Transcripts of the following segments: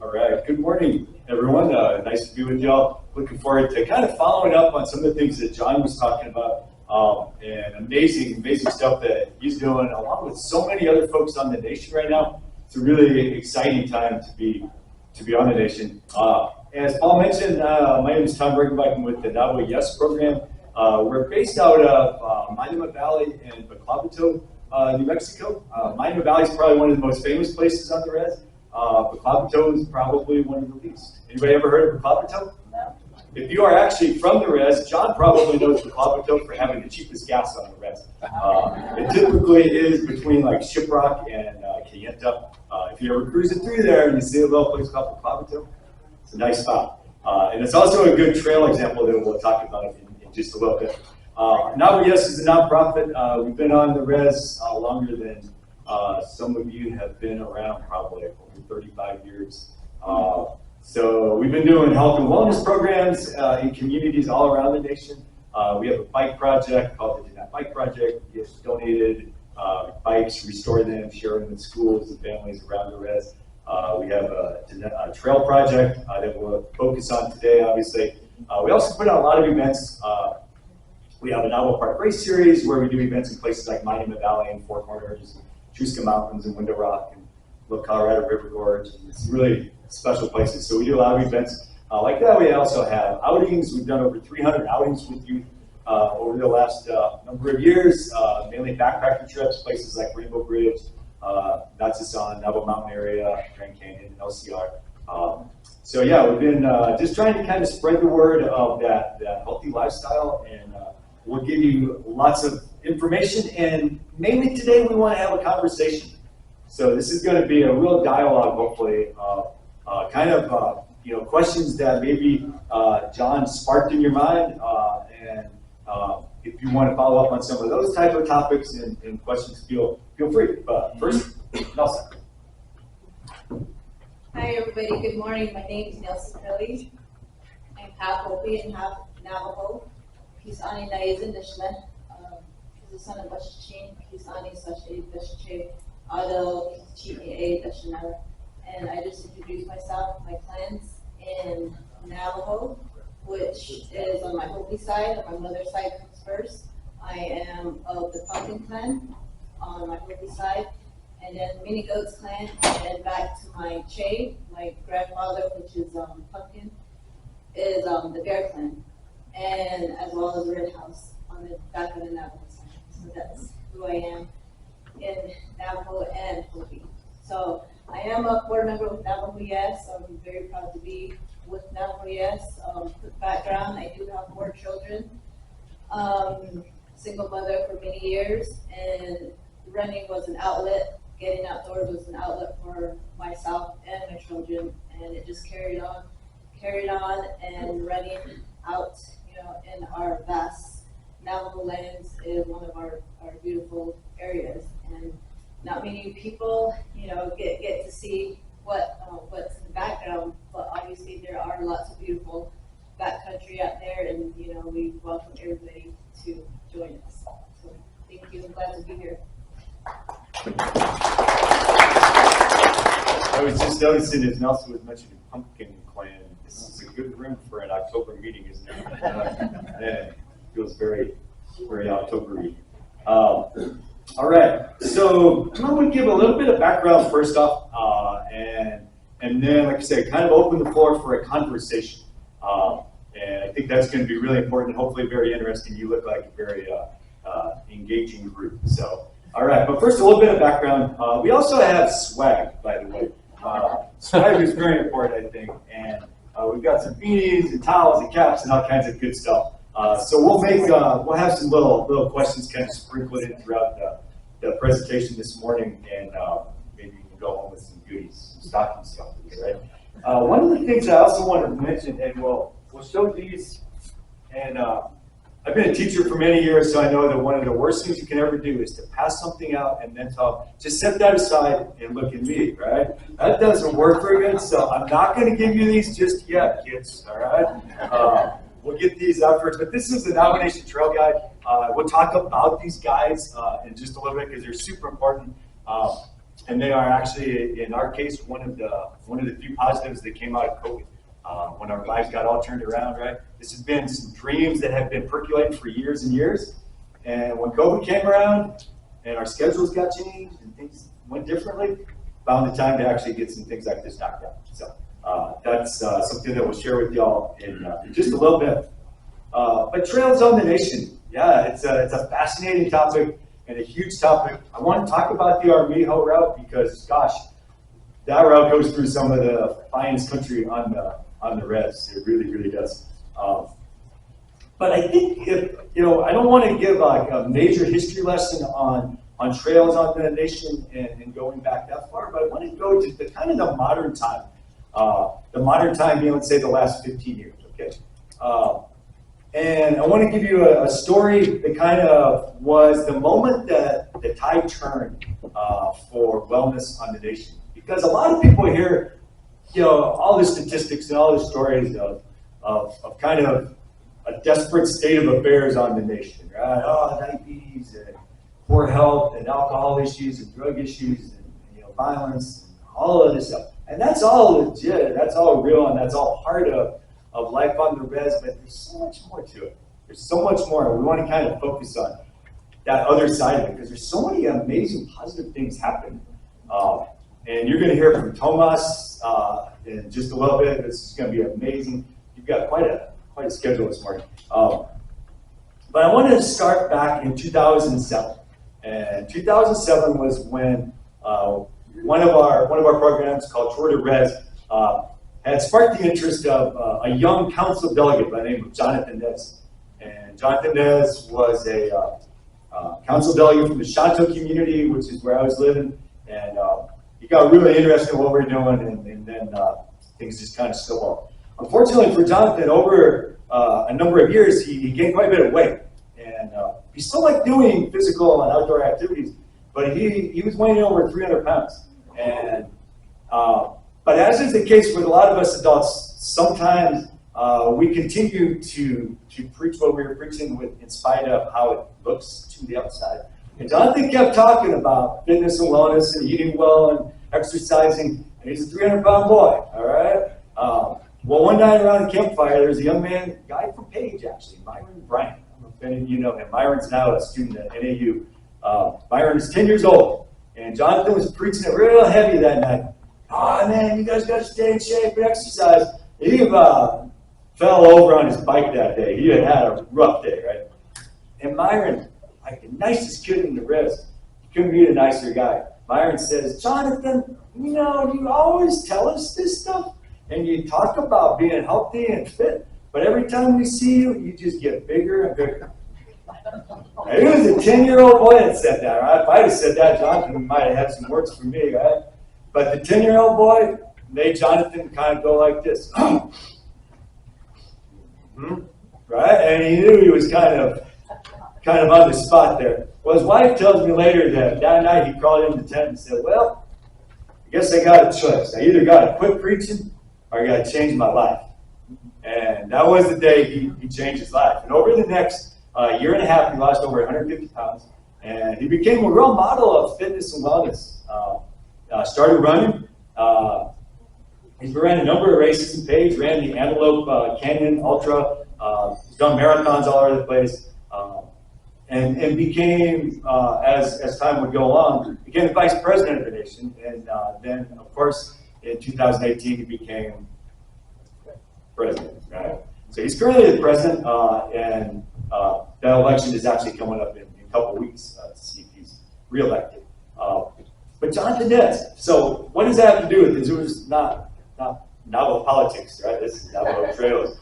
All right, good morning, everyone. Nice to be with y'all. Looking forward to kind of following up on some of the things that John was talking about, and amazing stuff that he's doing, along with so many other folks on the nation right now. It's a really exciting time to be on the nation. As Paul mentioned, my name is Tom Riggenbach. I'm with the NavajoYES program. We're based out of Monument Valley and Baclavito, New Mexico. Monument Valley is probably one of the most famous places on the res. Baclavito is probably one of the least. Anybody ever heard of Baclavito? No. If you are actually from the res, John probably knows Baclavito for having the cheapest gas on the res. It typically is between like Shiprock and Cayenta. If you're ever cruising through there and you see a little place called Baclavito, it's a nice spot. And it's also a good trail example that we'll talk about in just a little bit. NavajoYES is a nonprofit. We've been on the res longer than some of you have been around, probably over 35 years. So we've been doing health and wellness programs in communities all around the nation. We have a bike project called the Do Not Bike Project. We have donated bikes, restore them, share them with schools and families around the res. We have a trail project that we'll focus on today, obviously. We also put on a lot of events. We have a Navajo Park Race Series where we do events in places like Monument Valley and Four Corners, and Chusca Mountains and Window Rock, and Little Colorado River Gorge. And it's really special places. So we do a lot of events like that. We also have outings. We've done over 300 outings with youth over the last number of years, mainly backpacking trips, places like Rainbow Bridge, Natsasan, Navajo Mountain area, Grand Canyon, and LCR. So yeah, we've been just trying to kind of spread the word of that healthy lifestyle, and we'll give you lots of information, and mainly today we want to have a conversation. So this is going to be a real dialogue, hopefully, kind of questions that maybe John sparked in your mind, and if you want to follow up on some of those type of topics and questions, feel free. But first, Nealsa. Hi everybody, good morning. My name is Nealsa Curley. I'm half Hopi and half Navajo. Kisani Naizin Dishman. He's the son of Bashichin, Kisani Sashi Bashiche, Ado Chi'e Dashana. And I just introduced myself, my clans in Navajo, which is on my Hopi side. On my mother's side comes first. I am of the Pumpkin clan on my Hopi side. And then Mini Goats clan, and back to my Che, my grandfather, which is Pumpkin, is the Bear clan, and as well as Red House on the back of the Navajo side. So that's who I am in Navajo and Hopi. So I am a board member with NavajoYES. I'm very proud to be with NavajoYES. Quick background: I do have 4 children, single mother for many years, and running was an outlet. Getting outdoors was an outlet for myself and my children, and it just carried on, and running out, in our vast Navajo lands is one of our beautiful areas, and not many people, get to see what's in the background, but obviously there are lots of beautiful backcountry out there, and we welcome everybody to join us. So thank you, I'm glad to be here. I was just noticing, as Nelson was mentioning, Pumpkin Clan. This is a good room for an October meeting, isn't it? It feels very, very October-y. All right, so I'm going to give a little bit of background first off, and then, like I said, kind of open the floor for a conversation. And I think that's going to be really important, hopefully very interesting. You look like a very engaging group. So. All right, but first a little bit of background. We also have swag, by the way. Swag is very important, I think, and we've got some beanies and towels and caps and all kinds of good stuff. So we'll have some little questions kind of sprinkled in throughout the presentation this morning, and maybe you can go home with some goodies, some stocking stuffers, right? One of the things I also want to mention, and we'll show these, and I've been a teacher for many years, so I know that one of the worst things you can ever do is to pass something out and then tell, just set that aside and look at me, right? That doesn't work very good, so I'm not going to give you these just yet, kids, all right? We'll get these afterwards, but this is the Navajo Nation Trail Guide. We'll talk about these guides in just a little bit because they're super important. and they are actually, in our case, one of the few positives that came out of COVID. When our lives got all turned around, right? This has been some dreams that have been percolating for years and years. And when COVID came around and our schedules got changed and things went differently, found the time to actually get some things like this knocked out. So that's something that we'll share with y'all in just a little bit. But Trails on the Nation, yeah, it's a fascinating topic and a huge topic. I want to talk about the Armijo route because, gosh, that route goes through some of the finest country on the res. It really, really does. But I think if, I don't want to give like a major history lesson on Trails on the Nation and going back that far, but I want to go to the kind of the modern time. The modern time being, let's say, the last 15 years, okay? And I want to give you a story that kind of was the moment that the tide turned for wellness on the nation. Because a lot of people hear, all the statistics and all the stories of kind of a desperate state of affairs on the nation, right? Oh, diabetes and poor health and alcohol issues and drug issues and violence and all of this stuff. And that's all legit, that's all real, and that's all part of life on the res, but there's so much more to it. There's so much more. We want to kind of focus on that other side of it because there's so many amazing positive things happening. And you're going to hear from Tomas in just a little bit. This is going to be amazing. You've got quite a schedule this morning. But I wanted to start back in 2007. And 2007 was when one of our programs called Tour de Res had sparked the interest of a young council delegate by the name of Jonathan Nez. And Jonathan Nez was a council delegate from the Shanto community, which is where I was living. And he got really interested in what we were doing, and then things just kind of snowballed. Unfortunately for Jonathan, over a number of years, he gained quite a bit of weight. And he still liked doing physical and outdoor activities, but he was weighing over 300 pounds. And but as is the case with a lot of us adults, sometimes we continue to preach what we were preaching in spite of how it looks to the outside. And Jonathan kept talking about fitness and wellness and eating well and exercising, and he's a 300-pound boy, all right? Well, one night around the campfire, there's a young man, a guy from Page, actually, Myron Bryant. I don't know if any of you know him. Myron's now a student at NAU. Myron is 10 years old, and Jonathan was preaching it real heavy that night. Oh, man, you guys got to stay in shape and exercise. He fell over on his bike that day. He had a rough day, right? And Myron, like the nicest kid in the res, you couldn't meet a nicer guy. Myron says, Jonathan, you always tell us this stuff, and you talk about being healthy and fit, but every time we see you, you just get bigger and bigger. And he was a 10-year-old boy that said that, right? If I had said that, Jonathan might have had some words for me, right? But the 10-year-old boy made Jonathan kind of go like this. Right? And he knew he was kind of on the spot there. Well, his wife tells me later that night he crawled into the tent and said, well, I guess I got a choice. I either got to quit preaching or I got to change my life. And that was the day he changed his life. And over the next year and a half, he lost over 150 pounds. And he became a real model of fitness and wellness. Started running. He's ran a number of races in Page, ran the Antelope Canyon Ultra. He's done marathons all over the place. And became, as time would go along, became the vice president of the nation. And then, of course, in 2018, he became president, right? So he's currently the president, and that election is actually coming up in a couple of weeks to see if he's reelected. But Jonathan Nez, so what does that have to do with this? It was not Navajo politics, right? This is Navajo Trails.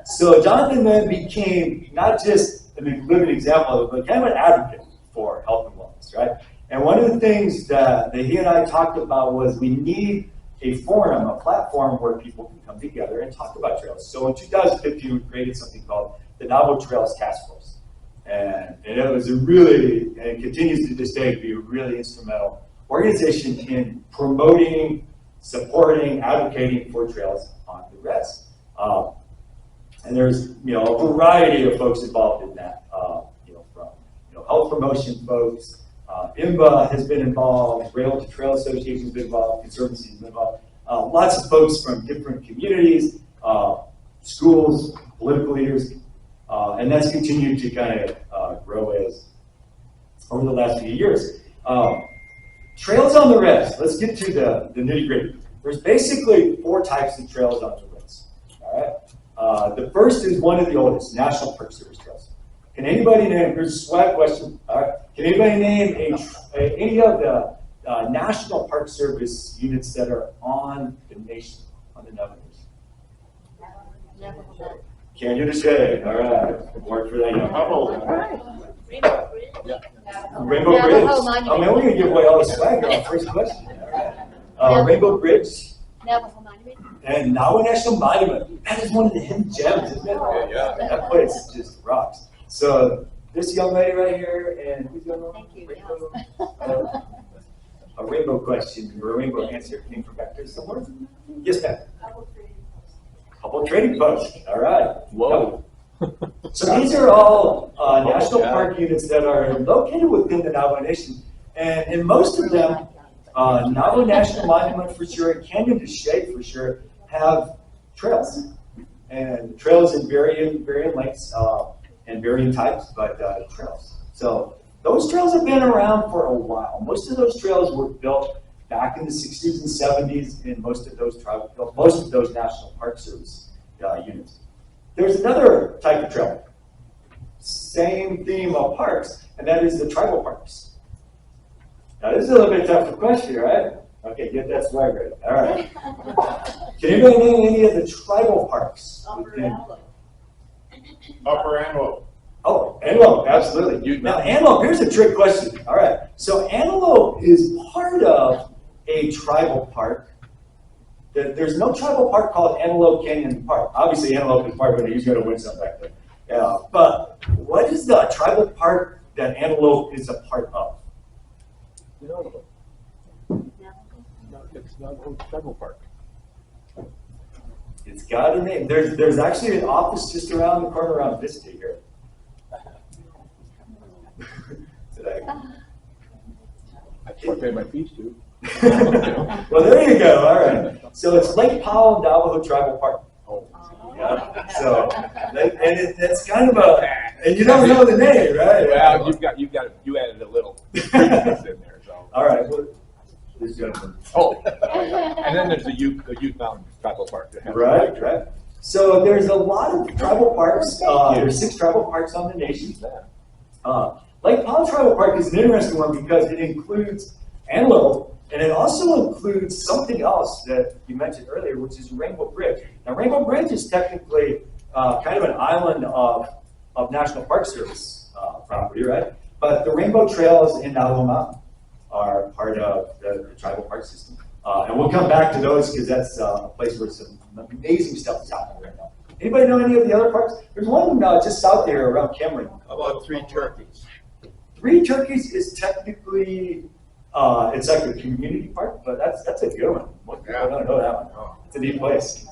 So Jonathan then became not just a living example of it, but kind of an advocate for health and wellness, right? And one of the things that he and I talked about was we need a forum, a platform where people can come together and talk about trails. So in 2015, we created something called the Navajo Trails Task Force. And it was and it continues to this day to be a really instrumental organization in promoting, supporting, advocating for trails on the res. And there's a variety of folks involved in that, from health promotion folks, IMBA has been involved, Rail to Trail Association has been involved, Conservancy has been involved. Lots of folks from different communities, schools, political leaders, and that's continued to kind of grow as over the last few years. Trails on the res. Let's get to the nitty gritty. There's basically 4 types of trails on the res. All right. The first is one of the oldest, National Park Service trails. Can anybody name? Here's a swag question. All right. Can anybody name any of the National Park Service units that are on the nation, on the Navajo Nation? Canyon to Shade. All right. Work for that. Rainbow Bridge. Oh man, we're gonna give away all the swag on the first question. All right. Rainbow Bridge. Navajo Monument. And Navajo National Monument. That is one of the hidden gems, isn't it? Yeah. That place just rocks. So this young lady right here, and who's the other one? Thank you. Rainbow, a rainbow question or a rainbow answer came from back there somewhere. Yes, ma'am. Couple trading posts. All right. Whoa. So these are all national park units that are located within the Navajo Nation, and in most of them, Navajo National Monument for sure, and Canyon de Shade for sure, have trails, and trails in varying lengths and varying types, but trails. So those trails have been around for a while. Most of those trails were built back in the 60s and 70s in most of those National Park Service units. There's another type of trail, same theme of parks, and that is the tribal parks. Now this is a little bit tougher question, right? Okay, get that swag ready. All right. Can anybody name any of the tribal parks? Upper Antelope. Oh, antelope, absolutely. Now antelope, here's a trick question. All right, so antelope is part of a tribal park. There's no tribal park called Antelope Canyon Park. Obviously, Antelope is part of it. He's going to win some back there. Yeah, but what is the tribal park that Antelope is a part of? No, it's Navajo Tribal Park. It's got a name. There's actually an office just around the corner around Vista here. That's where I pay my fees to. Well, there you go. All right. So it's Lake Powell Navajo Tribal Park. Oh. Yeah. So, it's kind of a, and you don't know the name, right? Well, you added a little freakiness in there, so. All right. Well, this gentleman. Oh, and then there's the Ute Mountain Tribal Park. Right. So there's a lot of tribal parks. There's 6 tribal parks on the nation. Lake Powell Tribal Park is an interesting one because it includes antelope, and it also includes something else that you mentioned earlier, which is Rainbow Bridge. Now, Rainbow Bridge is technically kind of an island of National Park Service property, right? But the Rainbow Trails in Navajo Mountain are part of the tribal park system. And we'll come back to those because that's a place where some amazing stuff is happening right now. Anybody know any of the other parks? There's one just south there around Cameron. How about Three Turkeys? Three Turkeys is technically, it's like a community park, but that's a good one. Most people don't know that one. It's a neat place.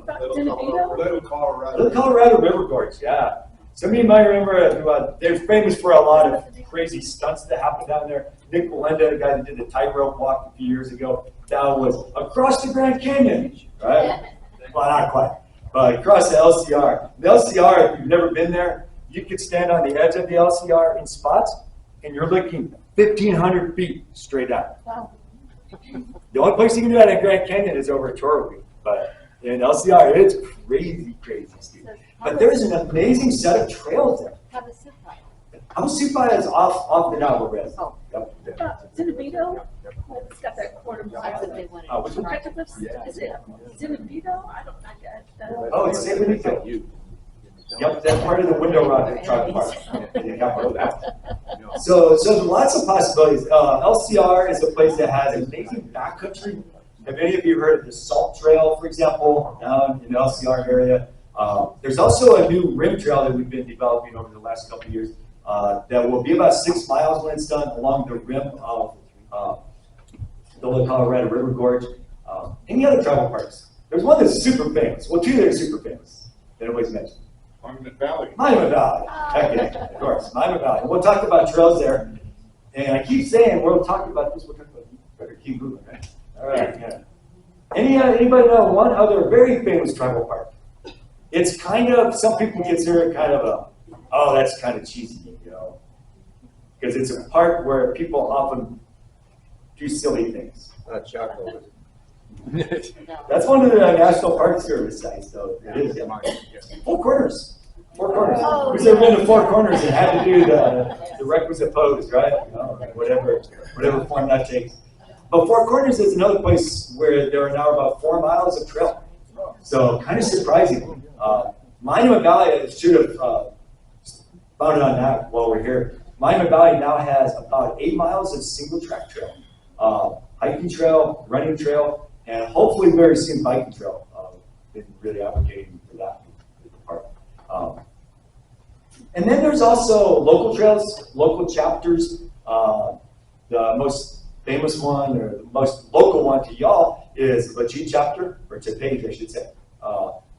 Little Colorado. Little Colorado River Gorge, yeah. Some of you might remember, they're famous for a lot of crazy stunts that happened down there. Nick Belenda, the guy that did the tightrope walk a few years ago, that was across the Grand Canyon, right? Well, not quite, but across the LCR. The LCR, if you've never been there, you could stand on the edge of the LCR in spots, and you're looking 1,500 feet straight out. Wow. The only place you can do that in Grand Canyon is over at Torrey, but in LCR, it's crazy, Steve. But there's an amazing set of trails there. Havasupai is off the Navajo Res. Oh. Yep. Zinnabito? It's got that quarter mile. Which one? Is it Zinnabito? I don't know. Oh, it's San Benito. Yep, that's part of the Window Rock Tribal Park. You got to know that. So there's lots of possibilities. LCR is a place that has amazing backcountry. Have any of you heard of the Salt Trail, for example, down in the LCR area? There's also a new rim trail that we've been developing over the last couple of years that will be about 6 miles when it's done along the rim of the Little Colorado River Gorge. Any other tribal parks? There's one that's super famous. Well, 2 that are super famous that nobody's mentioned. Monument Valley. Monument Valley. Heck yeah, of course. Monument Valley. We'll talk about trails there. And I keep saying, we'll talk about this, we'll talk about this, better keep moving, right? All right, yeah. Anybody know one other very famous tribal park? It's kind of, some people consider it kind of a, oh, that's kind of cheesy, you know, because it's a park where people often do silly things. Chaco. That's one of the National Park Service sites, though. It is. Four Corners. Four Corners. Oh, Who's ever been to Four Corners and had to do the requisite pose, right? Whatever form that takes. But Four Corners is another place where there are now about 4 miles of trail. So kind of surprising. Monument Valley should have found it on that while we're here. Monument Valley now has about 8 miles of single track trail. Hiking trail, running trail, and hopefully very soon biking trail. Been really advocating for that part. And then there's also local trails, local chapters. The most famous one, or the most local one to y'all, is Lachute chapter, or Tepage, I should say,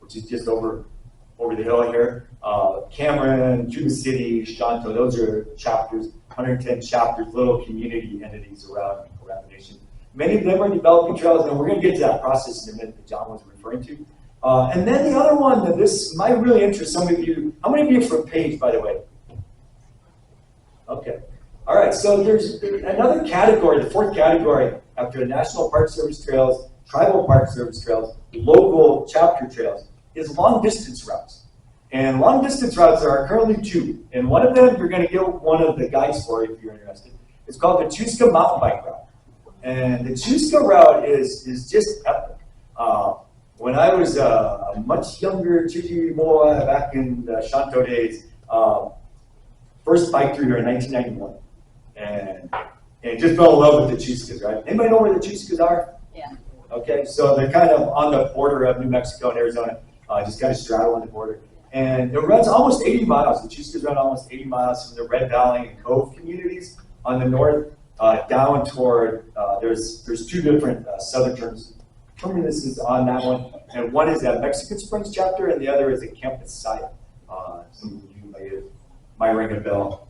which is just over the hill here. Cameron, Juba City, Shanto, those are chapters, 110 chapters, little community entities around the nation. Many of them are developing trails, and we're going to get to that process in a minute that John was referring to. And then the other one that this might really interest some of you. How many of you are from Page, by the way? Okay. All right, so there's another category, the fourth category, after the National Park Service trails, Tribal Park Service trails, local chapter trails, is long distance routes. And long distance routes are currently 2. And one of them, you're going to get one of the guides for if you're interested. It's called the Chuska Mountain Bike Route. And the Chuska route is just epic. When I was a much younger Chuchi boy back in the Shanto days, first bike through there in 1991. And just fell in love with the Chuskas, right? Anybody know where the Chuskas are? Yeah. Okay, so they're kind of on the border of New Mexico and Arizona, just kind of straddling the border. And it runs almost 80 miles. The Chuskas run almost 80 miles from the Red Valley and Cove communities on the north down toward, there's 2 different southern terminuses on that one. And one is at Mexican Springs chapter, and the other is at Camp Messiah. Some of you might ring a bell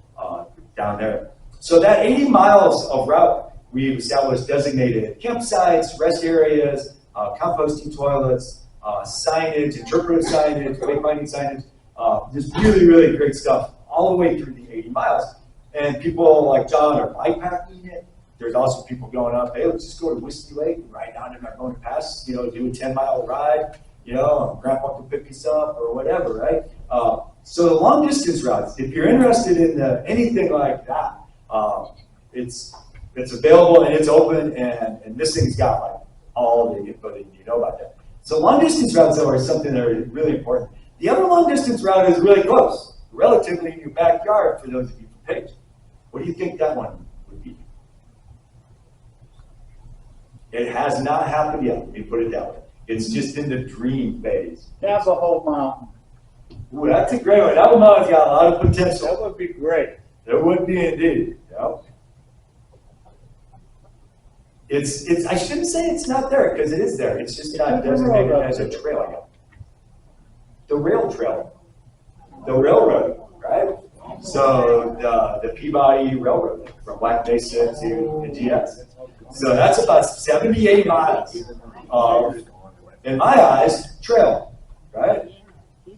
down there. So that 80 miles of route, we've established designated campsites, rest areas, composting toilets, signage, interpretive signage, wayfinding signage. Just really, really great stuff all the way through the 80 miles. And people like John are bikepacking it. There's also people going up, hey, let's just go to Whiskey Lake and ride down to Narbona Pass, do a 10-mile ride, and grandpa can pick us up or whatever, right? So the long distance routes, if you're interested in anything like that, it's available and it's open, and this thing's got like all the info that you need to know about that. So long distance routes though are something that are really important. The other long distance route is really close, relatively in your backyard for those of you from Page. What do you think that one would be? It has not happened yet, let me put it that way. It's just in the dream phase. Navajo Mountain. Ooh, that's a great one. Navajo Mountain's got a lot of potential. That would be great. It would be indeed. Yep. It's. I shouldn't say it's not there because it is there. It's just not designated as a trail yet. The rail trail, the railroad, right? So the Peabody Railroad from Black Mesa to NGS. So that's about 78 miles of, in my eyes, trail, right?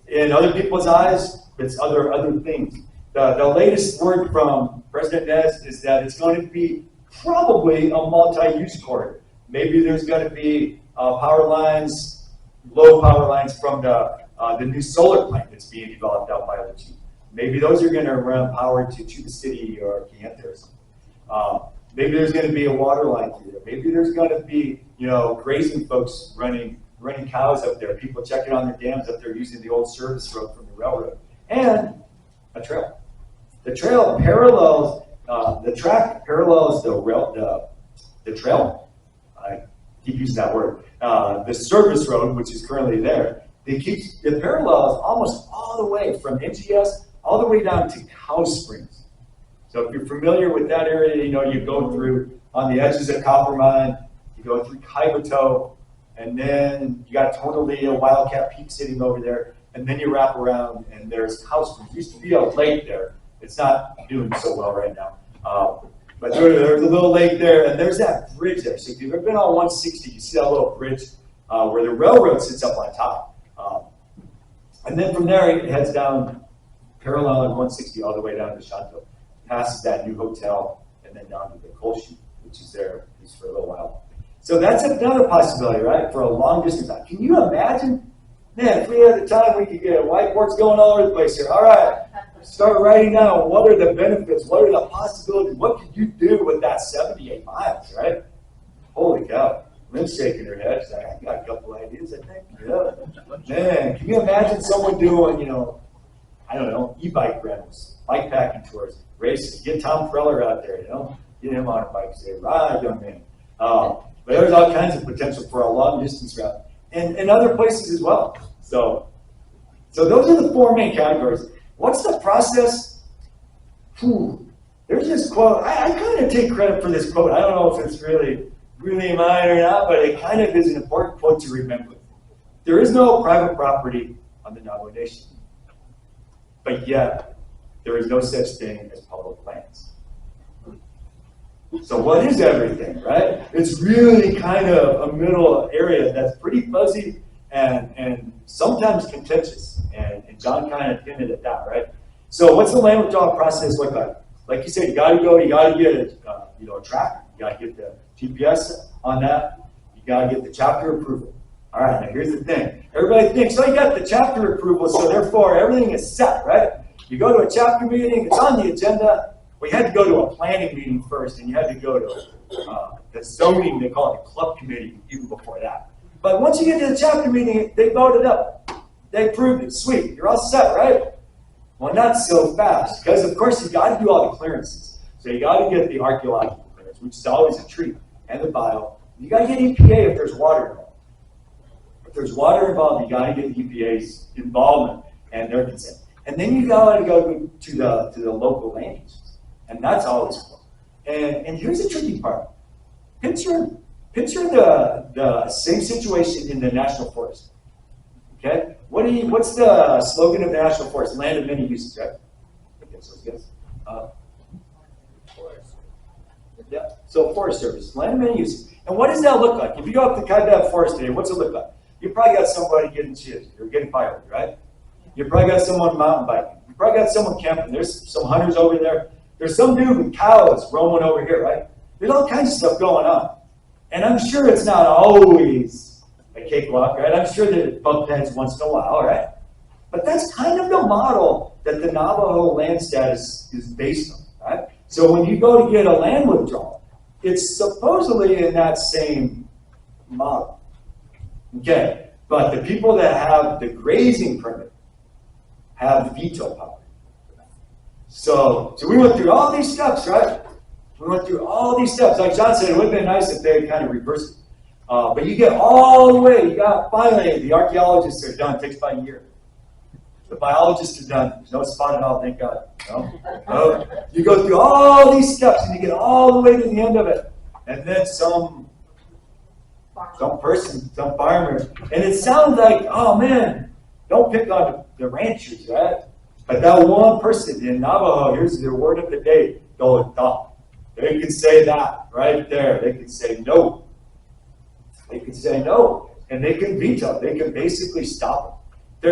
In other people's eyes, it's other things. The latest word from President Nez is that it's going to be probably a multi-use corridor. Maybe there's going to be power lines, low power lines from the new solar plant that's being developed out by Lachute. Maybe those are going to run power to Chuba City or Kayenta or something. Maybe there's going to be a water line through there. Maybe there's going to be, grazing folks running cows up there, people checking on their dams up there using the old service road from the railroad, and a trail. The trail parallels, the track parallels the trail. I keep using that word. The service road, which is currently there, it parallels almost all the way from NGS all the way down to Cow Springs. So if you're familiar with that area, you go through on the edges of Coppermine, you go through Kaibato, and then you got Tonalea, Wildcat Peak sitting over there, and then you wrap around and there's Cow Springs. There used to be a lake there. It's not doing so well right now. But there's a little lake there, and there's that bridge there. So if you've ever been on 160, you see that little bridge where the railroad sits up on top. And then from there, it heads down parallel on 160 all the way down to Shanto, passes that new hotel, and then down to the coal chute, which is there at least for a little while. So that's another possibility, right, for a long distance. Can you imagine? Man, if we had the time, we could get whiteboards going all over the place here. All right, start writing down what are the benefits, what are the possibilities, what could you do with that 78 miles, right? Holy cow. Lynn's shaking her head. She's like, I got a couple ideas, I think. Yeah. Man, can you imagine someone doing, I don't know, e-bike rentals, bike packing tours, races, get Tom Preller out there, get him on a bike, say, ride, young man. But there's all kinds of potential for a long distance route and other places as well. So those are the four main categories. What's the process? There's this quote. I kind of take credit for this quote. I don't know if it's really mine or not, but it kind of is an important quote to remember. There is no private property on the Navajo Nation, but yet there is no such thing as public lands. So what is everything, right? It's really kind of a middle area that's pretty fuzzy and sometimes contentious. And John kind of hinted at that, right? So what's the land withdrawal process look like? Like you said, you got to get a tracker. You got to get the GPS on that. You got to get the chapter approval. All right, now here's the thing. Everybody thinks, you got the chapter approval, so therefore everything is set, right? You go to a chapter meeting, it's on the agenda. Well, you had to go to a planning meeting first, and you had to go to the zoning, they call it the club committee, even before that. But once you get to the chapter meeting, they voted up. They approved it. Sweet, you're all set, right? Well, not so fast, because of course you got to do all the clearances. So you got to get the archaeological clearance, which is always a tree, and the bio. You got to get EPA if there's water involved. If there's water involved, you got to get the EPA's involvement and their consent. And then you got to go to the local land uses, and that's always cool. And here's the tricky part. Picture the same situation in the national forest. Okay, what's the slogan of the national forest? Land of many uses, right? I guess those guys. Yeah. So Forest Service, land of many uses. And what does that look like? If you go up to Kaibab Forest today, what's it look like? You probably got somebody getting chipped or getting fired, right? You probably got someone mountain biking. You probably got someone camping. There's some hunters over there. There's some dude with cows roaming over here, right? There's all kinds of stuff going on. And I'm sure it's not always a cakewalk, right? I'm sure that it bump heads once in a while, right? But that's kind of the model that the Navajo land status is based on, right? So when you go to get a land withdrawal, it's supposedly in that same model. Okay, but the people that have the grazing permit have veto power. So we went through all these steps, right? We went through all these steps. Like John said, it would have been nice if they had kind of reversed it. But you get all the way, finally, the archaeologists are done. It takes about a year. The biologists are done. There's no spot at all, thank God. No. You go through all these steps and you get all the way to the end of it. And then some person, some farmer. And it sounds like, oh man, don't pick on the ranchers, right? But that one person in Navajo, here's the word of the day, Dolitha. They can say that right there. They can say no. They can say no. And they can veto. They can basically stop it.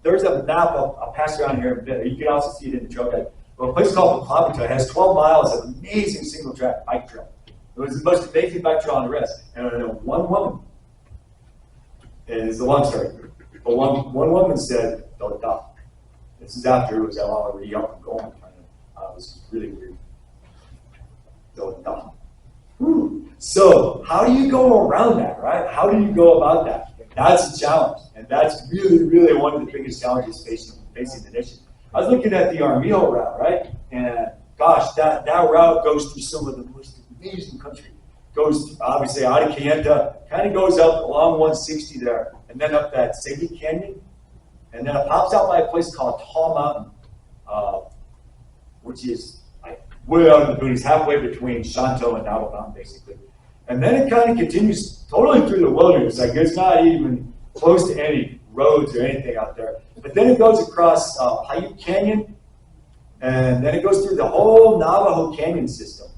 There's a map I'll pass around here in a bit. You can also see it in the trail guide. Well, a place called Paclavito. It has 12 miles of amazing single track bike trail. It was the most amazing bike trail on the rest. And one woman, and it's a long story, but one woman said, don't stop. This is after it was already up and going. It was really weird. Don't stop. So how do you go around that, right? How do you go about that? That's a challenge. And that's really, really one of the biggest challenges facing the nation. I was looking at the Armijo route, right? And gosh, that route goes through some of the most amazing country. Goes obviously out of Kayenta, kind of goes up along 160 there, and then up that Sadie Canyon, and then it pops out by a place called Tall Mountain, which is like way out in the boonies, halfway between Shanto and Navajo Mountain, basically. And then it kind of continues totally through the wilderness. Like it's not even close to any roads or anything out there. But then it goes across Paiute Canyon, And then it goes through the whole Navajo Canyon system.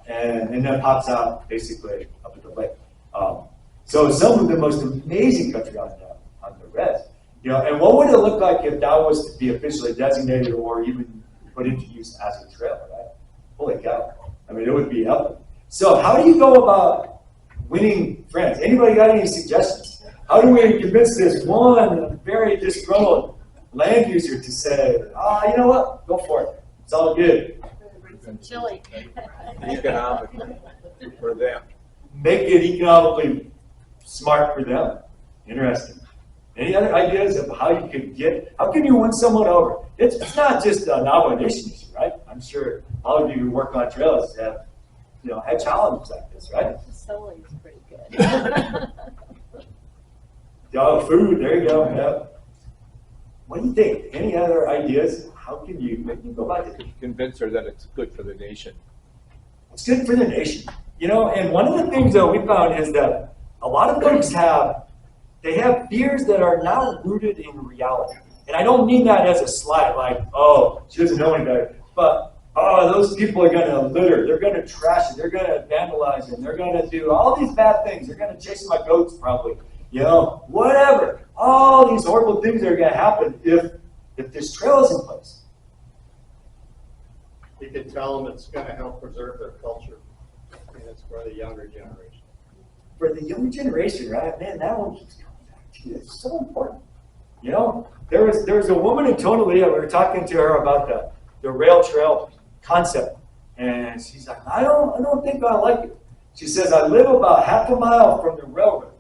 And then pops out basically up at the lake. So some of the most amazing country on the res. You know, and what would it look like if that was to be officially designated or even put into use as a trail, right? Holy cow. I mean, it would be epic. So how do you go about winning friends? Anybody got any suggestions? How do we convince this one very disgruntled land user to say, you know what, go for it. It's all good. Bring some chili. Economic for them. Make it economically smart for them. Interesting. Any other ideas of how can you win someone over? It's not just a Navajo Nation issue, right? I'm sure all of you who work on trails have, had challenges like this, right? Chili is pretty good. Oh, food, there you go. Yeah. What do you think? Any other ideas? How can you go about it? Convince her that it's good for the nation. It's good for the nation. And one of the things that we found is that a lot of folks have fears that are not rooted in reality. And I don't mean that as a slight, like, she doesn't know any better. But, those people are going to litter. They're going to trash it. They're going to vandalize it. They're going to do all these bad things. They're going to chase my goats probably. Whatever. All these horrible things are going to happen if this trail is in place. You can tell them it's going to help preserve their culture, and it's for the younger generation. For the younger generation, right? Man, that one keeps coming back to you. It's so important. There was a woman in Tonalea, we were talking to her about the rail trail concept. And she's like, I don't think I like it. She says, I live about half a mile from the railroad.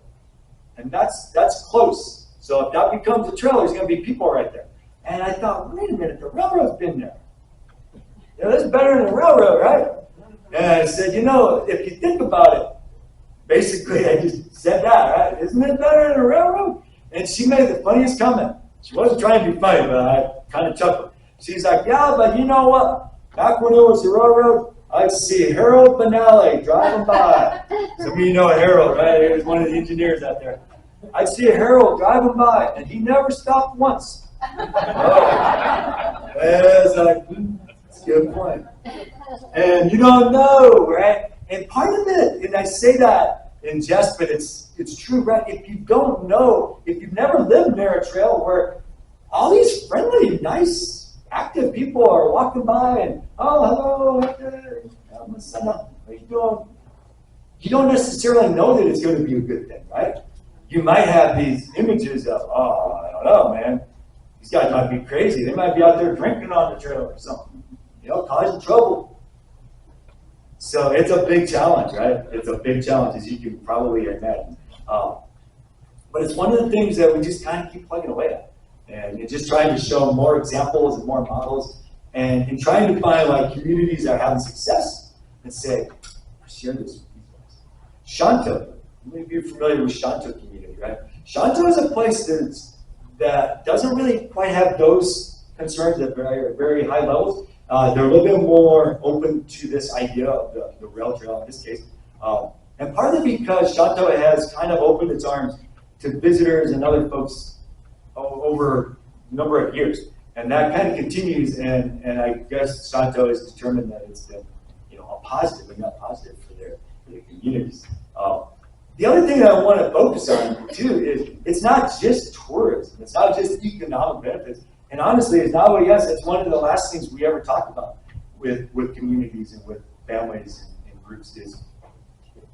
And that's close. So if that becomes a trail, there's going to be people right there. And I thought, wait a minute, the railroad's been there. That's better than the railroad, right? And I said, if you think about it, basically I just said that, right? Isn't it better than the railroad? And she made the funniest comment. She wasn't trying to be funny, but I kind of chuckled. She's like, yeah, but you know what? Back when it was the railroad, I'd see Harold Benally driving by. Some of you know Harold, right? He was one of the engineers out there. I'd see Harold driving by, and he never stopped once. It's like, that's a good point. And you don't know, right? And part of it, and I say that in jest, but it's true, right? If you don't know, if you've never lived near a trail where all these friendly, nice, active people are walking by and, hello, how you doing? You don't necessarily know that it's going to be a good thing, right? You might have these images of, I don't know, man. These guys might be crazy. They might be out there drinking on the trail or something, causing trouble. So it's a big challenge, right? It's a big challenge, as you can probably imagine. But it's one of the things that we just kind of keep plugging away at. And just trying to show more examples and more models, and trying to find communities that are having success and say, share this with you guys. Shanto, many of you are familiar with Shanto community, right? Shanto is a place that doesn't really quite have those concerns at very, very high levels. They're a little bit more open to this idea of the rail trail in this case. And partly because Shanto has kind of opened its arms to visitors and other folks over a number of years. And that kind of continues, and I guess Shanto has determined that it's been a positive and not positive for their communities. The other thing that I want to focus on too is it's not just tourism, it's not just economic benefits. And honestly, as NavajoYES, it's one of the last things we ever talk about with communities and with families and groups is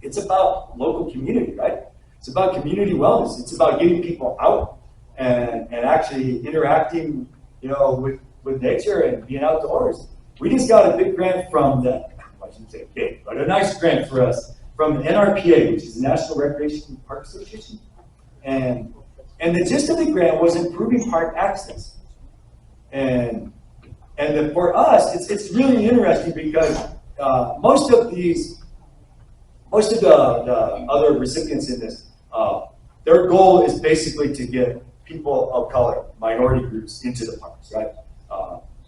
it's about local community, right? It's about community wellness. It's about getting people out and actually interacting, with nature and being outdoors. We just got a big grant from I shouldn't say big, but a nice grant for us from the NRPA, which is the National Recreation Park Association. And the gist of the grant was improving park access. And for us, it's really interesting because most of the other recipients in this, their goal is basically to get people of color, minority groups, into the parks, right?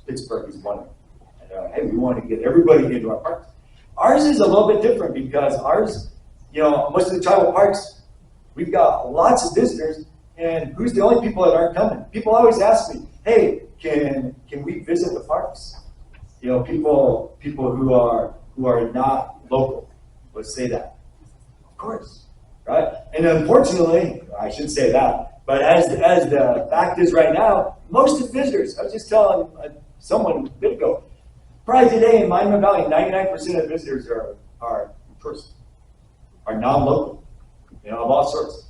Pittsburgh is one of them. And, hey, we want to get everybody into our parks. Ours is a little bit different because ours, most of the tribal parks, we've got lots of visitors, and who's the only people that aren't coming? People always ask me, hey, can we visit the parks? You know, people who are not local, let's say that. Of course, right? And unfortunately, I shouldn't say that, but as the fact is right now, most of the visitors, I was just telling someone a bit ago, probably today in Monument Valley, 99% of visitors are tourists, are non-local, you know, of all sorts.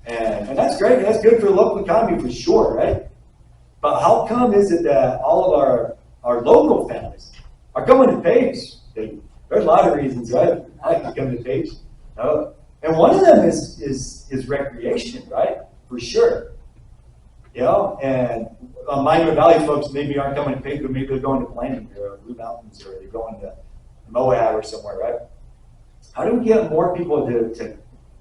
And that's great, that's good for the local economy for sure, right? But how come is it that all of our local families are coming to Page? There's a lot of reasons, right? I like to come to Page. And one of them is recreation, right? For sure. You know, and Monument Valley folks maybe aren't coming to Page, but maybe they're going to Blanding or Blue Mountains, or they're going to Moab or somewhere, right? How do we get more people to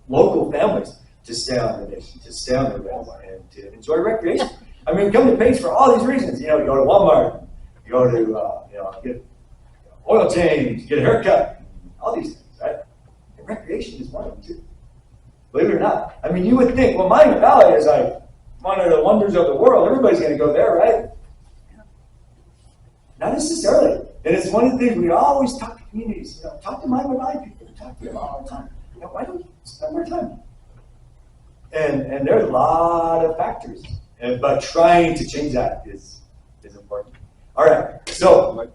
local families to stay on their nation, to stay on their land, and to enjoy recreation? I mean, come to Page for all these reasons. You know, you go to Walmart, you go to get oil change, get a haircut, all these things, right? And recreation is one of them too. Believe it or not. I mean, you would think, well, Monument Valley is like one of the wonders of the world. Everybody's going to go there, right? Not necessarily. And it's one of the things we always talk to communities. You know, talk to Monument Valley people. Talk to them all the time. You know, why don't you spend more time? And there's a lot of factors. But trying to change that is important. All right, so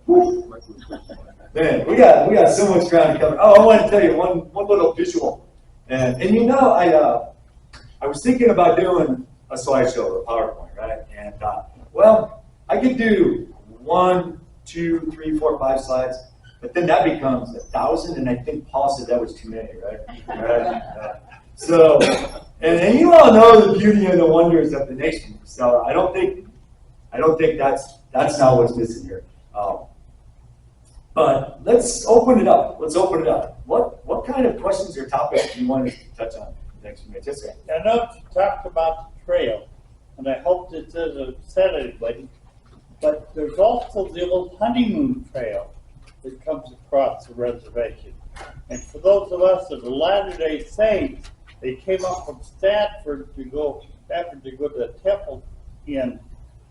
man, we got so much ground to cover. Oh, I want to tell you one little visual, and you know, I was thinking about doing a slideshow, a PowerPoint, right? And well, I could do 1, 2, 3, 4, 5 slides, but then that becomes 1,000, and I think Paul said that was too many, right? So, and you all know the beauty and the wonders of the nation. So I don't think that's not what's missing here. But let's open it up. What kind of questions or topics do you want us to touch on next few minutes? Yes, sir. I know you talked about the trail, and I hope this doesn't upset anybody, but there's also the old honeymoon trail that comes across the reservation. And for those of us that are Latter-day Saints, they came up from Stanford to go to the temple in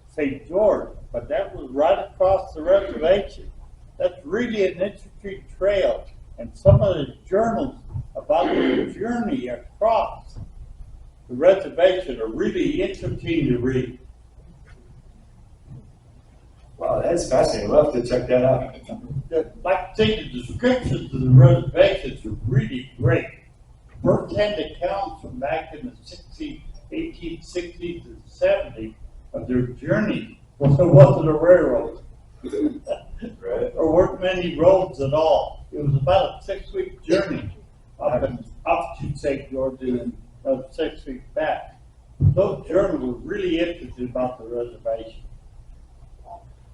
St. George, but that was right across the reservation. That's really an interesting trail, and some of the journals about the journey across the reservation are really interesting to read. Wow, that's fascinating. We'll have to check that out. Like I say, the descriptions of the reservations are really great. First-hand accounts from back in the 1860s and 70s of their journey. Well, there wasn't a railroad. Right. There weren't many roads at all. It was about a 6-week journey up to St. George and 6 weeks back. Those journals were really interested about the reservation.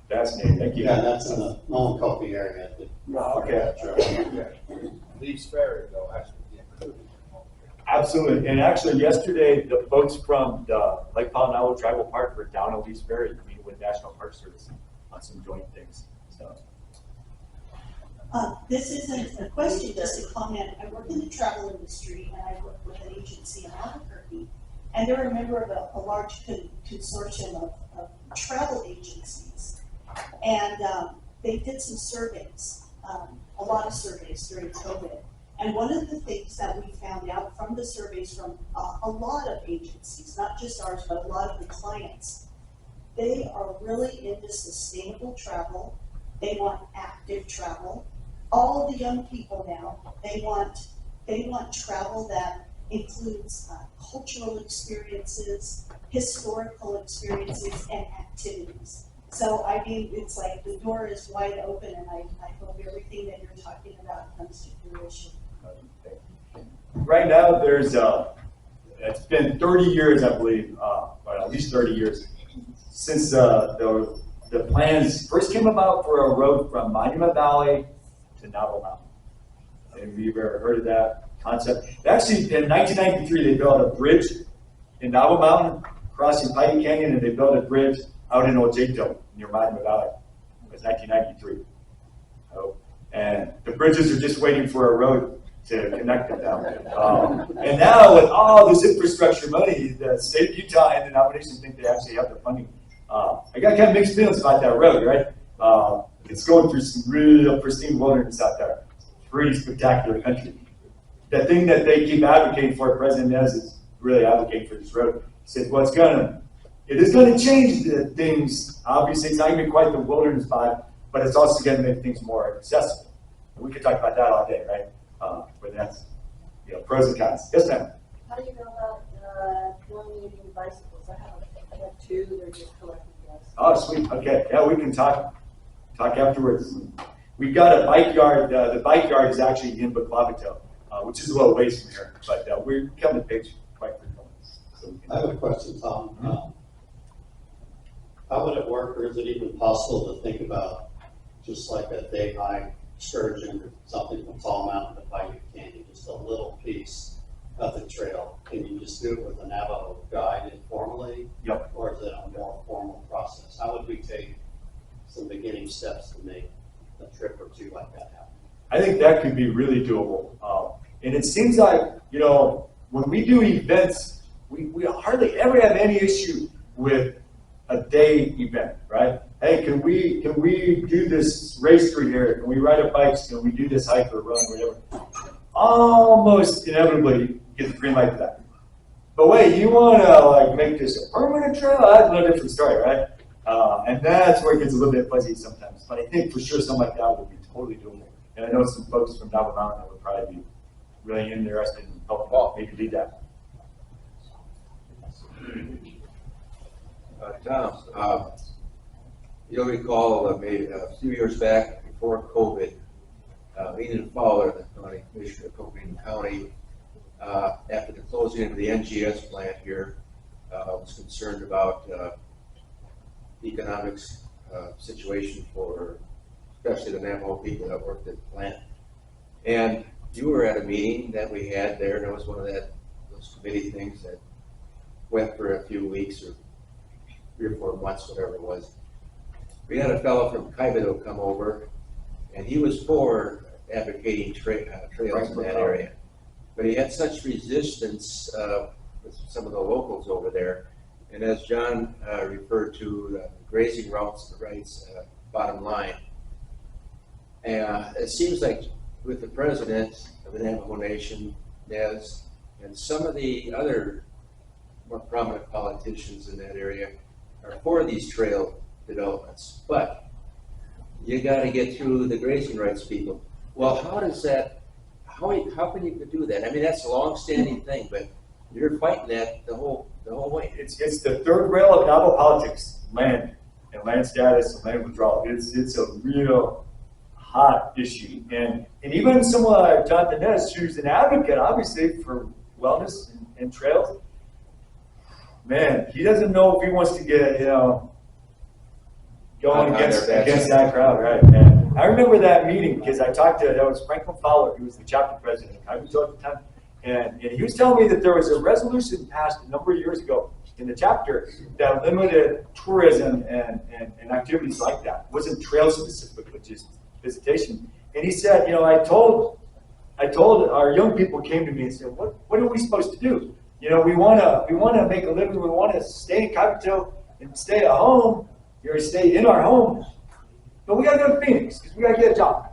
Fascinating. Thank you. Yeah, that's in the Nolan area. Okay. Lee's Ferry, though, actually. Absolutely. And actually, yesterday, the folks from the Lake Navajo Tribal Park were down at Lee's Ferry meeting with National Park Service on some joint things. So. This isn't a question, just a comment. I work in the travel industry, and I work with an agency in Albuquerque, and they're a member of a large consortium of travel agencies. And they did some surveys, a lot of surveys during COVID. And one of the things that we found out from the surveys from a lot of agencies, not just ours, but a lot of the clients, they are really into sustainable travel. They want active travel. All of the young people now, they want travel that includes cultural experiences, historical experiences, and activities. So, I mean, it's like the door is wide open, and I hope everything that you're talking about comes to fruition. Right now, there's it's been 30 years, I believe, or at least 30 years, since the plans first came about for a road from Monument Valley to Navajo Mountain. Have you ever heard of that concept? Actually, in 1993, they built a bridge in Navajo Mountain, crossing Pipe Canyon, and they built a bridge out in Ojito, near Monument Valley. It was 1993. Oh, and the bridges are just waiting for a road to connect them down. And now with all this infrastructure money, the state of Utah and the Navajo Nation think they actually have the funding I got kind of mixed feelings about that road, right? It's going through some real pristine wilderness out there. Pretty spectacular country. The thing that they keep advocating for, President Nez is really advocating for this road. He said, well, it is going to change the things. Obviously, it's not going to be quite the wilderness vibe, but it's also going to make things more accessible. And we could talk about that all day, right? But that's, pros and cons. Yes, ma'am. How do you go about donating bicycles? I have two, they're just collecting dust. Oh, sweet. Okay. Yeah, we can talk afterwards. We've got a bike yard. The bike yard is actually in Baklavato, which is a little ways from here, but we're coming to page quite frequently. So I have a question, Tom. How would it work, or is it even possible to think about just like a day hike excursion or something from Tall Mountain to Pioneer Canyon, just a little piece of the trail? Can you just do it with a Navajo guide informally? Yep. Or is it a more formal process? How would we take some beginning steps to make a trip or two like that happen? I think that could be really doable. And it seems like, when we do events, we hardly ever have any issue with a day event, right? Hey, can we do this race through here? Can we ride our bikes? Can we do this hike or run or whatever? Almost inevitably get the green light for that. But wait, you want to make this a permanent trail? That's a little different story, right? And that's where it gets a little bit fuzzy sometimes. But I think for sure something like that would be totally doable. And I know some folks from Navajo Mountain that would probably be really interested in helping maybe lead that. Tom, you'll recall maybe a few years back before COVID, Ian Fowler, the county commissioner of Copeland County, after the closing of the NGS plant here, was concerned about economics situation for especially the Navajo people that worked at the plant. And you were at a meeting that we had there, and it was one of those committee things that went for a few weeks or 3 or 4 months, whatever it was. We had a fellow from Kaibido come over, and he was for advocating trails in that area. But he had such resistance with some of the locals over there. And as John referred to, the grazing rights, bottom line. It seems like with the president of the Navajo Nation, Nez, and some of the other more prominent politicians in that area are for these trail developments. But you got to get through the grazing rights people. Well, how does that, how can you do that? I mean, that's a long-standing thing, but you're fighting that the whole way. It's the third rail of Navajo politics, land and land status and land withdrawal. It's a real hot issue. And even someone like Jonathan Nez, who's an advocate, obviously, for wellness and trails, man, he doesn't know if he wants to get, going against that crowd, right? And I remember that meeting because I talked to, that was Franklin Fowler, who was the chapter president of Kaibido at the time. And he was telling me that there was a resolution passed a number of years ago in the chapter that limited tourism and activities like that. It wasn't trail specific, but just visitation. And he said, I told our young people came to me and said, what are we supposed to do? We want to make a living. We want to stay in Kaibido and stay at home, stay in our home. But we got to go to Phoenix because we got to get a job.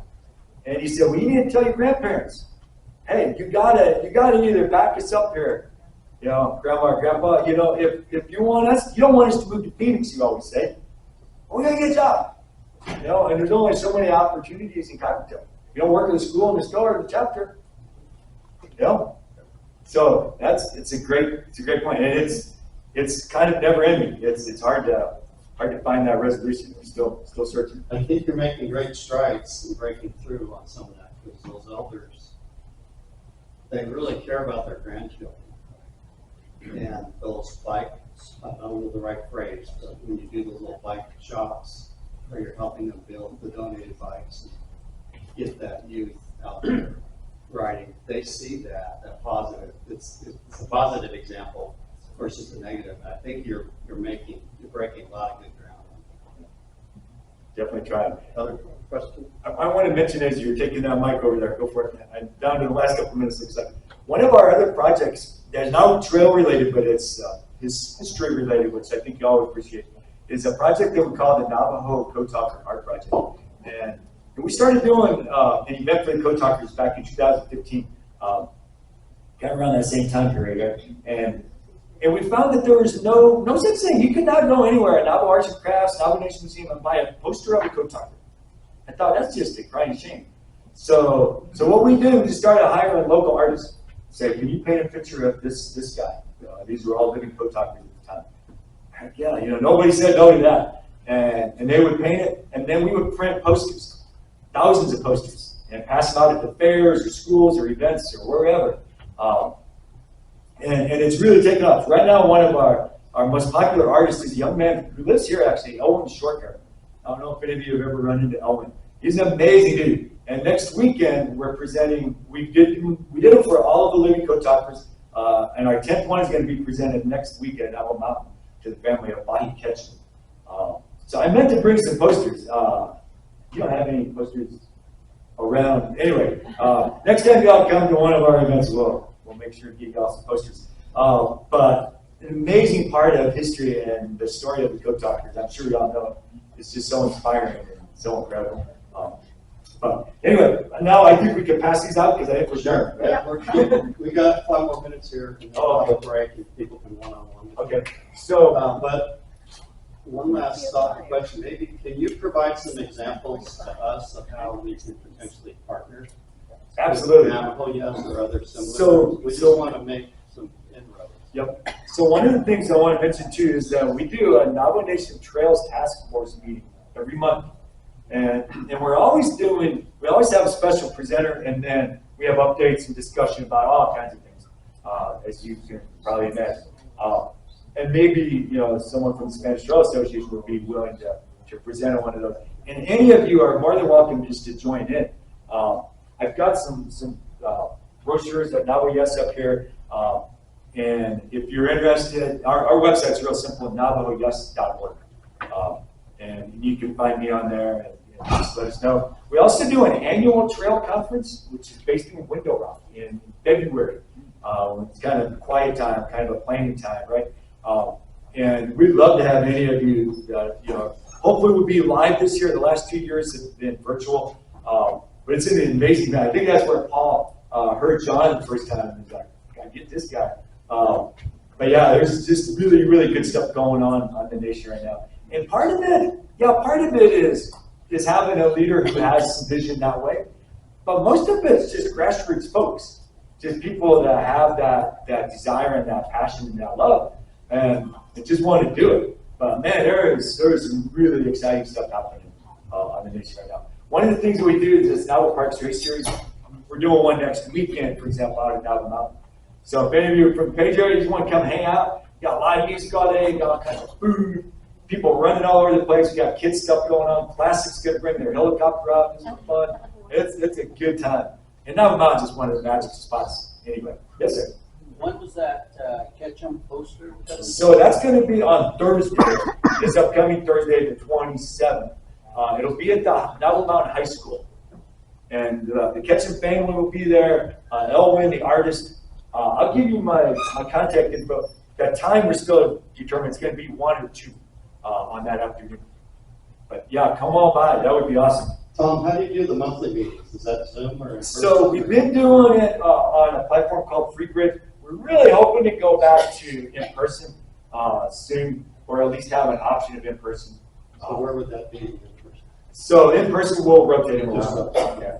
And he said, well, you need to tell your grandparents, hey, you gotta either back us up here, grandma, grandpa, if you want us, you don't want us to move to Phoenix, you always say. Well, we gotta get a job. And there's only so many opportunities in Kaibido. You don't work in the school, in the store, in the chapter. So it's a great point. And it's kind of never ending. It's hard to find that resolution. We're still searching. I think you're making great strides in breaking through on some of that, because those elders, they really care about their grandchildren. And those bikes, I don't know the right phrase, but when you do those little bike shops, where you're helping them build the donated bikes and get that youth out there riding, they see that positive. It's a positive example versus the negative. I think you're breaking a lot of good ground. Definitely trying. Other question? I want to mention as you're taking that mic over there, go for it. I'm down to the last couple minutes. Looks like one of our other projects that's not trail related, but it's history related, which I think you all appreciate, is a project that we call the Navajo Code Talker Art Project. And we started doing an event for the Code Talkers back in 2015, kind of around that same time period. And we found that there was no such thing. You could not go anywhere at Navajo Arts and Crafts, Navajo Nation Museum, and buy a poster of a Code Talker. I thought, that's just a crying shame. So what we did, we just started hiring local artists. Say, can you paint a picture of this guy? These were all living Code Talkers at the time. Heck yeah, nobody said no to that. And they would paint it, and then we would print posters, thousands of posters, and pass them out at the fairs or schools or events or wherever. And it's really taken off. Right now, one of our most popular artists is a young man who lives here, actually, Owen Shorthair. I don't know if any of you have ever run into Owen. He's an amazing dude. And next weekend, we're presenting, we did it for all of the living Code Talkers, and our 10th one is going to be presented next weekend at Navajo Mountain to the family of Bahi Ketchum. So I meant to bring some posters. You don't have any posters around. Anyway, next time y'all come to one of our events, we'll make sure to get y'all some posters. But an amazing part of history and the story of the Code Talkers, I'm sure y'all know, it's just so inspiring and so incredible. But anyway, now I think we can pass these out because I think we're done. Right? Yeah, we got 5 more minutes here. And then we'll have a break if people can one-on-one. Okay, so but one last thought question. Maybe can you provide some examples to us of how we can potentially partner? absolutely. With NavajoYES or other similar. So- we just so- want to make some inroads. Yep. So one of the things I want to mention too is that we do a Navajo Nation Trails Task Force meeting every month. And we always have a special presenter, and then we have updates and discussion about all kinds of things, as you can probably imagine. And maybe, someone from the Spanish Trail Association would be willing to present on one of those. And any of you are more than welcome just to join in. I've got some brochures at NavajoYES up here. And if you're interested, our website's real simple, NavajoYES.org. And you can find me on there and just let us know. We also do an annual trail conference, which is based in Window Rock in February. It's kind of a quiet time, kind of a planning time, right? And we'd love to have any of you, hopefully we'll be live this year. The last 2 years have been virtual, but it's an amazing night. I think that's where Paul heard John the first time. He's like, gotta get this guy. But yeah, there's just really, really good stuff going on the nation right now. And part of it is having a leader who has some vision that way. But most of it's just grassroots folks, just people that have that desire and that passion and that love, and just want to do it. But man, there is some really exciting stuff happening on the nation right now. One of the things that we do is this Navajo Parks Race Series. We're doing one next weekend, for example, out at Navajo Mountain. So if any of you are from the Page area, you just want to come hang out, you got live music all day, you got all kinds of food, people running all over the place, we got kids stuff going on, Classic's going to bring their helicopter out, it's fun. It's a good time. And Navajo Mountain is one of the magic spots anyway. Yes, sir. When was that Ketchum poster? So that's going to be on Thursday, this upcoming Thursday, the 27th. It'll be at the Navajo Mountain High School. And the Ketchum family will be there, Elwin, the artist. I'll give you my contact info. That time we're still determined. It's going to be 1 or 2 on that afternoon. But yeah, come on by. That would be awesome. Tom, how do you do the monthly meetings? Is that Zoom or in person? So we've been doing it on a platform called FreeGrid. We're really hoping to go back to in-person soon, or at least have an option of in-person. So where would that be in person? So in-person we'll rotate it around. Yeah.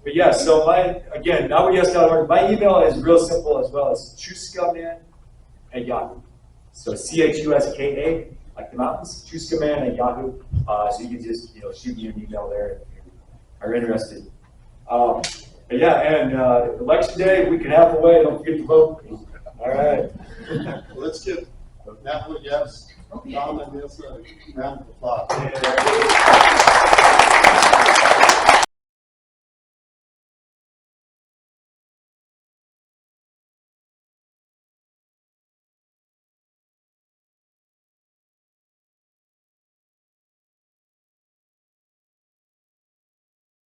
But yeah, so again, NavajoYES.org. My email is real simple as well. It's chuskaman@yahoo. So CHUSKA, like the mountains, chuskaman@yahoo. So you can just shoot me an email there if you are interested. But yeah, and election day, we can have away. Don't forget to vote. All right. Let's give NavajoYES, Tom and Nealsa, a round of applause. Yeah.